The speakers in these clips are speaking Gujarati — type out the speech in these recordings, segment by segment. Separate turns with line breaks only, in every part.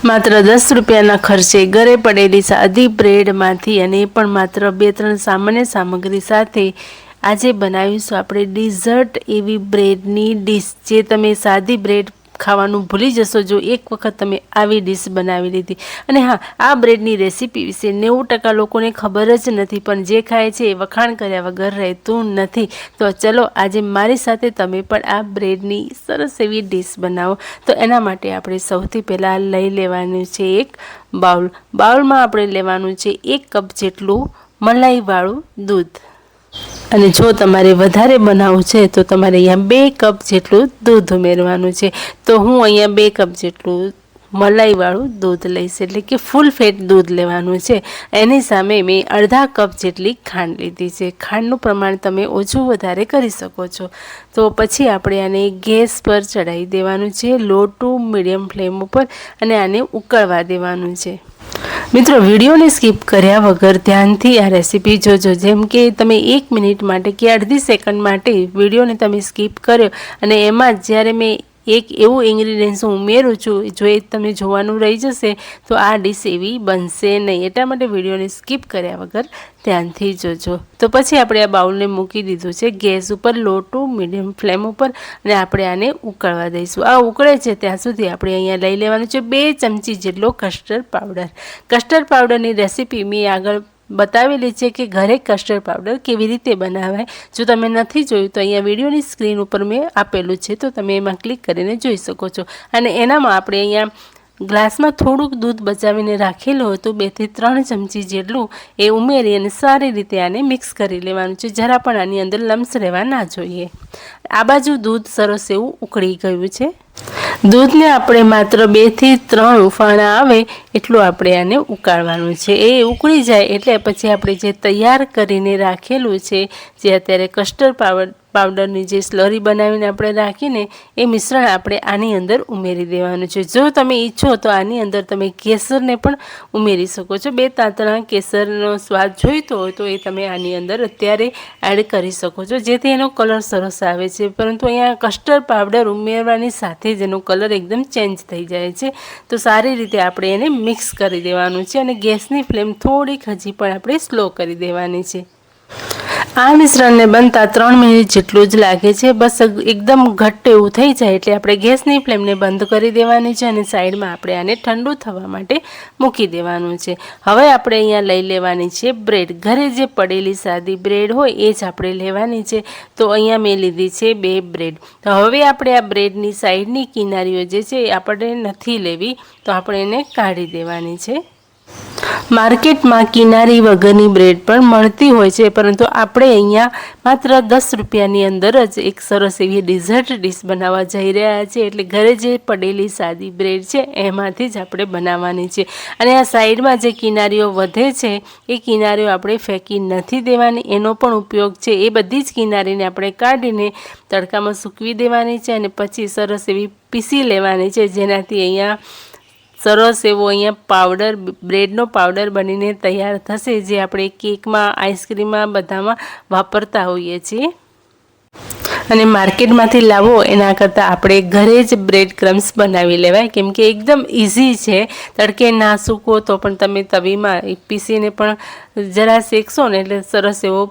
માત્ર 10 રૂપિયાના ખર્ચે ઘરે પડેલી સાદી બ્રેડમાંથી અને એ પણ માત્ર 2-3 સામાન્ય સામગ્રી સાથે આજે બનાવીશું આપણે ડિઝર્ટ એવી બ્રેડની ડીશ, જે તમે સાદી બ્રેડ ખાવાનું ભૂલી જશો જો એક વખત તમે આવી ડીશ બનાવી લીધી. અને હા, આ બ્રેડની રેસીપી વિશે 90% લોકોને ખબર જ નથી, પણ જે ખાય છે એ વખાણ કર્યા વગર રહેતું નથી. તો ચલો આજે મારી સાથે તમે પણ આ બ્રેડની સરસ એવી ડીશ બનાવો. તો એના માટે આપણે સૌથી પહેલાં લઈ લેવાનું છે એક બાઉલ. બાઉલમાં આપણે લેવાનું છે 1 કપ જેટલું મલાઈવાળું દૂધ. અને જો તમારે વધારે બનાવવું છે તો તમારે અહીંયા 2 કપ જેટલું દૂધ ઉમેરવાનું છે. તો હું અહીંયા 2 કપ જેટલું મલાઈવાળું દૂધ લઈશ, એટલે કે ફૂલ ફેટ દૂધ લેવાનું છે. એની સામે મેં અડધા કપ જેટલી ખાંડ લીધી છે. ખાંડનું પ્રમાણ તમે ઓછું વધારે કરી શકો છો. તો પછી આપણે આને ગેસ પર ચડાવી દેવાનું છે, લો ટુ મીડિયમ ફ્લેમ ઉપર, અને આને ઉકળવા દેવાનું છે. મિત્રો, વિડીયોને સ્કીપ કર્યા વગર ધ્યાનથી આ રેસીપી જોજો. જેમ કે તમે 1 મિનિટ માટે કે અડધી સેકન્ડ માટે વિડીયોને તમે સ્કીપ કર્યો અને એમાં જ્યારે મેં એક એવું ઇન્ગ્રીડિયન્ટ્સ ઉમેરું છું જો એ તમે જોવાનું રહી જશે તો આ ડીશ એવી બનશે નહીં. એટલા માટે વિડીયોને સ્કીપ કર્યા વગર ધ્યાનથી જોજો. તો પછી આપણે આ બાઉલને મૂકી દીધું છે ગેસ ઉપર લો ટુ મીડિયમ ફ્લેમ ઉપર, અને આપણે આને ઉકળવા દઈશું. આ ઉકળે છે ત્યાં સુધી આપણે અહીંયા લઈ લેવાનું છે 2 ચમચી જેટલો કસ્ટર્ડ પાવડર. કસ્ટર્ડ પાવડરની રેસીપી મેં આગળ બતાવેલી છે કે ઘરે કસ્ટર્ડ પાવડર કેવી રીતે બનાવાય. જો તમે નથી જોયું તો અહીંયા વિડીયોની સ્ક્રીન ઉપર મેં આપેલું છે, તો તમે એમાં ક્લિક કરીને જોઈ શકો છો. અને એનામાં આપણે અહીંયા ગ્લાસમાં થોડુંક દૂધ બચાવીને રાખેલું હતું, 2 થી 3 ચમચી જેટલું એ ઉમેરી અને સારી રીતે આને મિક્સ કરી લેવાનું છે. જરા પણ આની અંદર લમ્સ રહેવા ના જોઈએ. આ બાજુ દૂધ સરસ એવું ઉકળી ગયું છે. દૂધને આપણે માત્ર 2 થી 3 ઉફાણા આવે એટલું આપણે આને ઉકાળવાનું છે. એ ઉકળી જાય એટલે પછી આપણે જે તૈયાર કરીને રાખેલું છે, જે અત્યારે કસ્ટર્ડ પાવડરની જે સ્લરી બનાવીને આપણે રાખીને એ મિશ્રણ આપણે આની અંદર ઉમેરી દેવાનું છે. જો તમે ઈચ્છો તો આની અંદર તમે કેસરને પણ ઉમેરી શકો છો. 2 તાંતણા કેસરનો સ્વાદ જોઈતો હોય તો એ તમે આની અંદર અત્યારે એડ કરી શકો છો, જેથી એનો કલર સરસ આવે છે. પરંતુ અહીંયા કસ્ટર્ડ પાવડર ઉમેરવાની સાથે જ એનો કલર એકદમ ચેન્જ થઈ જાય છે. તો સારી રીતે આપણે એને મિક્સ કરી દેવાનું છે, અને ગેસની ફ્લેમ થોડીક હજી પણ આપણે સ્લો કરી દેવાની છે. આ મિશ્રણને બનતા 3 મિનિટ જેટલું જ લાગે છે. બસ એકદમ ઘટ્ટ એવું થઈ જાય એટલે આપણે ગેસની ફ્લેમને બંધ કરી દેવાની છે, અને સાઈડમાં આપણે આને ઠંડુ થવા માટે મૂકી દેવાનું છે. હવે આપણે અહીંયા લઈ લેવાની છે બ્રેડ. ઘરે જે પડેલી સાદી બ્રેડ હોય એ જ આપણે લેવાની છે. તો અહીંયા મેં લીધી છે 2 બ્રેડ. તો હવે આપણે આ બ્રેડની સાઈડની કિનારીઓ જે છે એ આપણે નથી લેવી, તો આપણે એને કાઢી દેવાની છે. માર્કેટમાં કિનારી વગરની બ્રેડ પણ મળતી હોય છે, પરંતુ આપણે અહીંયા માત્ર 10 રૂપિયાની અંદર જ એક સરસ એવી ડિઝર્ટ ડીશ બનાવવા જઈ રહ્યા છીએ. એટલે ઘરે જે પડેલી સાદી બ્રેડ છે એમાંથી જ આપણે બનાવવાની છે. અને આ સાઈડમાં જે કિનારીઓ વધે છે એ કિનારીઓ આપણે ફેંકી નથી દેવાની, એનો પણ ઉપયોગ છે. એ બધી જ કિનારીને આપણે કાઢીને તડકામાં સૂકવી દેવાની છે, અને પછી સરસ એવી પીસી લેવાની છે, જેનાથી અહીંયા સરસ એવો અહીંયા પાવડર, બ્રેડનો પાવડર બનીને તૈયાર થશે, જે આપણે કેકમાં, આઈસ્ક્રીમમાં બધામાં વાપરતા હોઈએ છીએ. અને માર્કેટમાંથી લાવો એના કરતાં આપણે ઘરે જ બ્રેડ ક્રમ્સ બનાવી લેવાય, કેમ કે એકદમ ઇઝી છે. તડકે ના સૂકવો તો પણ તમે તવીમાં પીસીને પણ જરા શેકશો ને એટલે સરસ એવો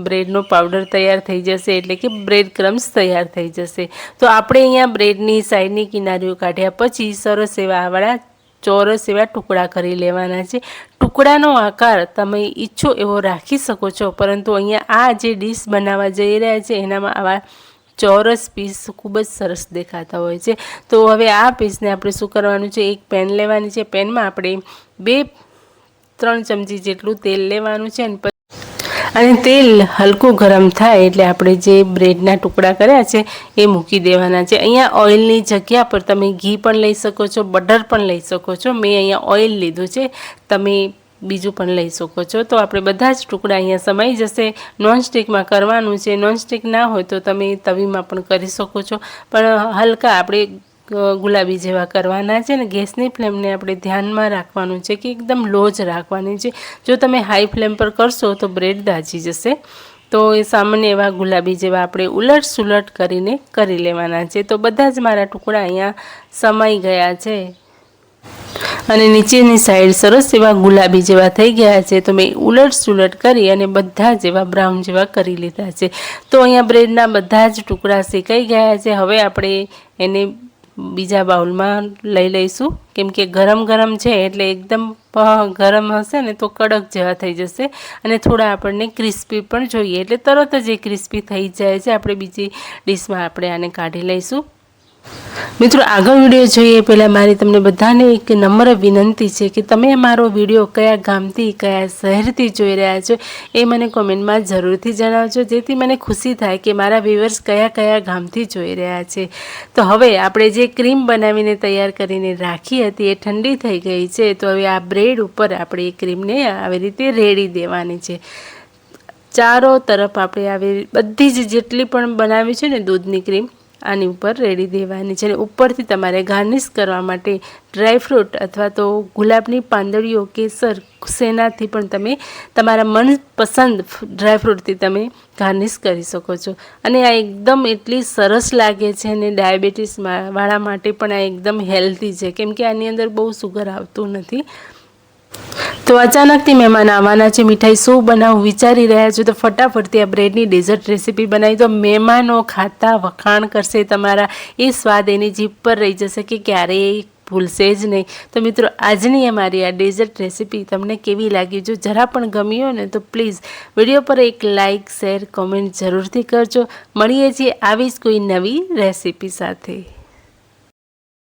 બ્રેડનો પાવડર તૈયાર થઈ જશે, એટલે કે બ્રેડ ક્રમ્સ તૈયાર થઈ જશે. તો આપણે અહીંયા બ્રેડની સાઈડની કિનારીઓ કાઢ્યા પછી સરસ એવા આવડા ચોરસ એવા ટુકડા કરી લેવાના છે. ટુકડાનો આકાર તમે ઈચ્છો એવો રાખી શકો છો, પરંતુ અહીંયા આ જે ડીશ બનાવવા જઈ રહ્યા છે એનામાં આવા ચોરસ પીસ ખૂબ જ સરસ દેખાતા હોય છે. તો હવે આ પીસને આપણે શું કરવાનું છે, એક પેન લેવાની છે. પેનમાં આપણે 2-3 ચમચી જેટલું તેલ લેવાનું છે, અને તેલ હલકું ગરમ થાય એટલે આપણે જે બ્રેડના ટુકડા કર્યા છે એ મૂકી દેવાના છે. અહીંયા ઓઇલની જગ્યા પર તમે ઘી પણ લઈ શકો છો, બટર પણ લઈ શકો છો. મેં અહીંયા ઓઇલ લીધું છે, તમે બીજું પણ લઈ શકો છો. તો આપણે બધા જ ટુકડા અહીંયા સમાઈ જશે. નોનસ્ટિકમાં કરવાનું છે. નોનસ્ટિક ના હોય તો તમે તવીમાં પણ કરી શકો છો, પણ હલકા આપણે ગુલાબી જેવા કરવાના છે. ને ગેસની ફ્લેમને આપણે ધ્યાનમાં રાખવાનું છે કે એકદમ લો જ રાખવાની છે. જો તમે હાઈ ફ્લેમ પર કરશો તો બ્રેડ દાજી જશે. તો એ સામાન્ય એવા ગુલાબી જેવા આપણે ઉલટ સુલટ કરીને કરી લેવાના છે. તો બધા જ મારા ટુકડા અહીંયા સમાઈ ગયા છે. અને નીચેની સાઈડ સરસ એવા ગુલાબી જેવા થઈ ગયા છે. તો મેં ઉલટ સુલટ કરી અને બધા જ એવા બ્રાઉન જેવા કરી લીધા છે. તો અહીંયા બ્રેડના બધા જ ટુકડા શેકાઈ ગયા છે. હવે આપણે એને બીજા બાઉલમાં લઈ લઈશું, કેમ કે ગરમ ગરમ છે એટલે એકદમ ગરમ હશે ને તો કડક જેવા થઈ જશે અને થોડા આપણને ક્રિસ્પી પણ જોઈએ, એટલે તરત જ એ ક્રિસ્પી થઈ જાય છે. આપણે બીજી ડીશમાં આપણે આને કાઢી લઈશું. મિત્રો, આગળ વિડીયો જોઈએ પહેલાં મારી તમને બધાને એક નમ્ર વિનંતી છે કે તમે મારો વિડીયો કયા ગામથી કયા શહેરથી જોઈ રહ્યા છો એ મને કોમેન્ટમાં જરૂરથી જણાવજો, જેથી મને ખુશી થાય કે મારા વ્યુઅર્સ કયા કયા ગામથી જોઈ રહ્યા છે. તો હવે આપણે જે ક્રીમ બનાવીને તૈયાર કરીને રાખી હતી એ ઠંડી થઈ ગઈ છે. તો હવે આ બ્રેડ ઉપર આપણે એ ક્રીમને આવી રીતે રેડી દેવાની છે. ચારો તરફ આપણે આવી બધી જ જેટલી પણ બનાવી છે ને દૂધની ક્રીમ આની ઉપર રેડી દેવાની છે. અને ઉપરથી તમારે ગાર્નિશ કરવા માટે ડ્રાયફ્રૂટ અથવા તો ગુલાબની પાંદડીઓ, કેસર, શેનાથી પણ તમે તમારા મનપસંદ ડ્રાયફ્રૂટથી તમે ગાર્નિશ કરી શકો છો. અને આ એકદમ એટલી સરસ લાગે છે અને ડાયાબિટીસ વાળા માટે પણ આ એકદમ હેલ્ધી છે, કેમ કે આની અંદર બહુ સુગર આવતું નથી. તો અચાનકથી મહેમાન આવવાના છે, મીઠાઈ શું બનાવવું વિચારી રહ્યા છો, તો ફટાફટથી આ બ્રેડની ડેઝર્ટ રેસીપી બનાવી દો. મહેમાનો ખાતા વખાણ કરશે તમારા, એ સ્વાદ એની જીભ પર રહી જશે કે ક્યારેય ભૂલશે જ નહીં. તો મિત્રો, આજની અમારી આ ડેઝર્ટ રેસીપી તમને કેવી લાગી? જો જરા પણ ગમી હોય ને તો પ્લીઝ વિડીયો પર એક લાઇક, શેર, કોમેન્ટ જરૂરથી કરજો. મળીએ છીએ આવી જ કોઈ નવી રેસીપી સાથે.